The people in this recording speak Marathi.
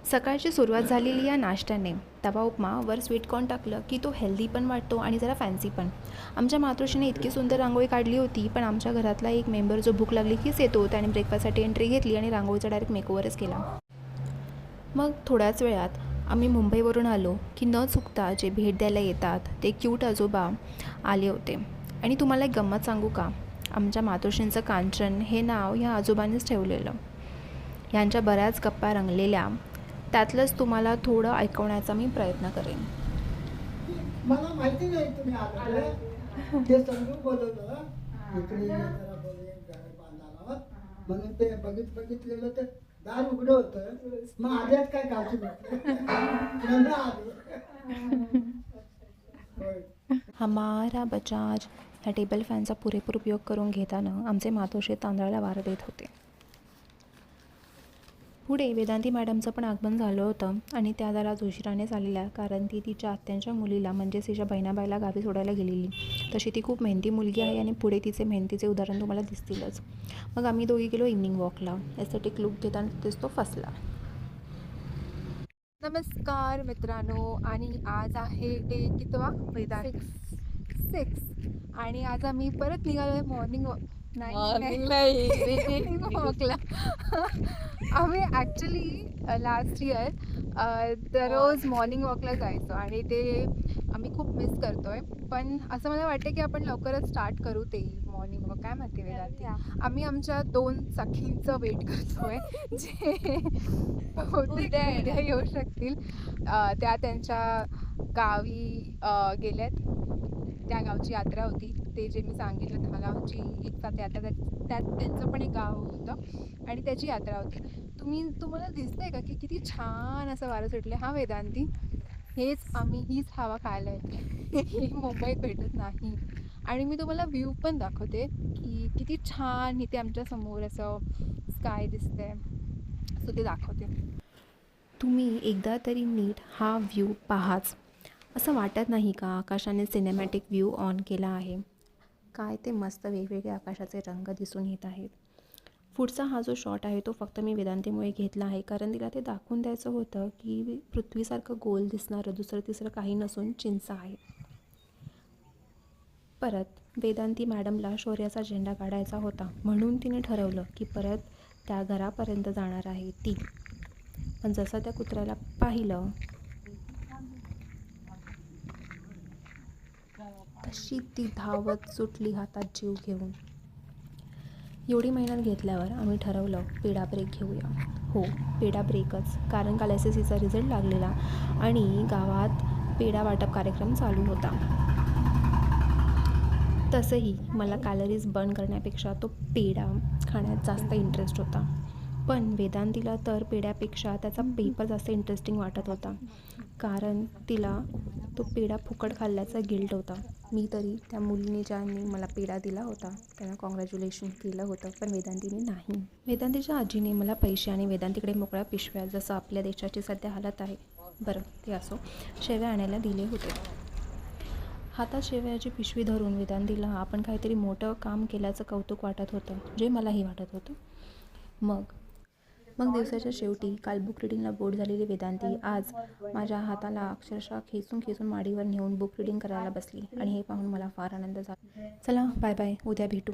सकाळची सुरुवात झालेली या नाश्त्याने. तवा उपमा वर स्वीटकॉर्न टाकलं की तो हेल्दी पण वाटतो आणि जरा फॅन्सी पण. आमच्या मातोश्रीने इतकी सुंदर रांगोळी काढली होती, पण आमच्या घरातला एक मेंबर जो भूक लागली कीच येतो त्याने ब्रेकफास्टसाठी एंट्री घेतली आणि रांगोळीचा डायरेक्ट मेकओव्हरच केला. मग थोड्याच वेळात आम्ही मुंबईवरून आलो की न चुकता जे भेट द्यायला येतात ते क्यूट आजोबा आले होते. आणि तुम्हाला एक गंमत सांगू का, आमच्या मातोश्रींचं कांचन हे नाव ह्या आजोबांनीच ठेवलेलं. ह्यांच्या बऱ्याच गप्पा रंगलेल्या, त्यातलंच तुम्हाला थोडं ऐकवण्याचा मी प्रयत्न करेन. मला माहिती नाही तुम्ही आले ते समजून बोलवलं इकडे जरा बोलून घर बांधायला म्हणून ते बघितलेलं ते दार उघडं होतं. मग आल्यात काय गावची म्हणून आले. हमारा बजाज ह्या टेबल फॅनचा पुरेपूर उपयोग करून घेताना आमचे मातोश्री तांदळाला वार देत होते. पुढे वेदांती मॅडमचं पण आगमन झालं होतं आणि त्या जरा उशिरानेच आलेल्या, कारण ती तिच्या आत्यांच्या मुलीला म्हणजेच तिच्या बहिणाबाईला गावी सोडायला गेलेली. तशी ती खूप मेहनती मुलगी आहे आणि पुढे तिचे मेहनतीचे उदाहरण तुम्हाला दिसतीलच. मग आम्ही दोघी गेलो इव्हनिंग वॉकला. एस्थेटिक लुक घेताना तिथेच तो फसला. नमस्कार मित्रांनो, आणि आज आहे डे कितवा? 6 आणि आज आम्ही परत निघालोय मॉर्निंग वॉकला. आम्ही ॲक्च्युली लास्ट इयर दररोज मॉर्निंग वॉकला जायचो आणि ते आम्ही खूप मिस करतोय. पण असं मला वाटतं की आपण लवकरच स्टार्ट करू ते मॉर्निंग वॉक. काय म्हणते वेदांती? आम्ही आमच्या 2 सखींचं वेट करतोय जे बहुतेक उद्या येऊ शकतील. त्या त्यांच्या गावी गेल्यात. त्या गावची यात्रा होती, ते जे मी सांगितलं 10 गावची एक साथ यात्रा, त्यात त्यांचं पण एक गाव होतं आणि त्याची यात्रा होती. तुम्हाला दिसतंय का की किती छान असं वारं सुटलं? हा वेदांती, हीच हवा खायला येते. ही मुंबईत भेटत नाही. आणि मी तुम्हाला व्ह्यू पण दाखवते की किती छान इथे आमच्या समोर असं स्काय दिसतंय, सो ते दाखवते. तुम्ही एकदा तरी नीट हा व्ह्यू पाहाच. असं वाटत नाही का आकाशाने सिनेमॅटिक व्ह्यू ऑन केला आहे? काय ते मस्त वेगवेगळे आकाशाचे रंग दिसून येत आहेत. पुढचा हा जो शॉट आहे तो फक्त मी वेदांतीमुळे घेतला आहे, कारण तिला ते दाखवून द्यायचं होतं की पृथ्वीसारखं गोल दिसणारं दुसरं तिसरं काही नसून चिंच आहे. परत वेदांती मॅडमला शौर्याचा झेंडा काढायचा होता, म्हणून तिने ठरवलं की परत त्या घरापर्यंत जाणार आहे ती. पण जसं त्या कुत्र्याला पाहिलं तशी ती धावत सुटली हातात जीव घेऊन. एवढी मेहनत घेतल्यावर आम्ही ठरवलं पेढा ब्रेक घेऊया. हो, पेढा ब्रेकच, कारण काल SSCचा रिझल्ट लागलेला आणि गावात पेढा वाटप कार्यक्रम चालू होता. तसंही मला कॅलरीज बर्न करण्यापेक्षा तो पेढा खाण्यात जास्त इंटरेस्ट होता. पण वेदांतीला तर पेढ्यापेक्षा त्याचा पेपर जास्त इंटरेस्टिंग वाटत होता, कारण तिला तो पेढा फुकट खाल्ल्याचा गिल्ट होता. मी तरी त्या मुलीने ज्यांनी मला पेढा दिला होता त्यांना कॉंग्रॅच्युलेशन केलं होतं, पण वेदांतीने नाही. वेदांतीच्या आजीने मला पैसे आणि वेदांतीकडे मोकळ्या पिशव्या, जसं आपल्या देशाची सध्या हालत आहे, बरं ते असो, शेव्या आणायला दिले होते. हातात शेवयाची पिशवी धरून वेदांतीला आपण काहीतरी मोठं काम केल्याचं कौतुक वाटत होतं, जे मलाही वाटत होतं. मग दिवसाच्या शेवटी काल बुक रिडिंगला बोर झालेली वेदांती आज माझ्या हाताला अक्षरशः खेचून माडीवर नेऊन बुक रिडिंग करायला बसली आणि हे पाहून मला फार आनंद झाला. चला बाय बाय, उद्या भेटू.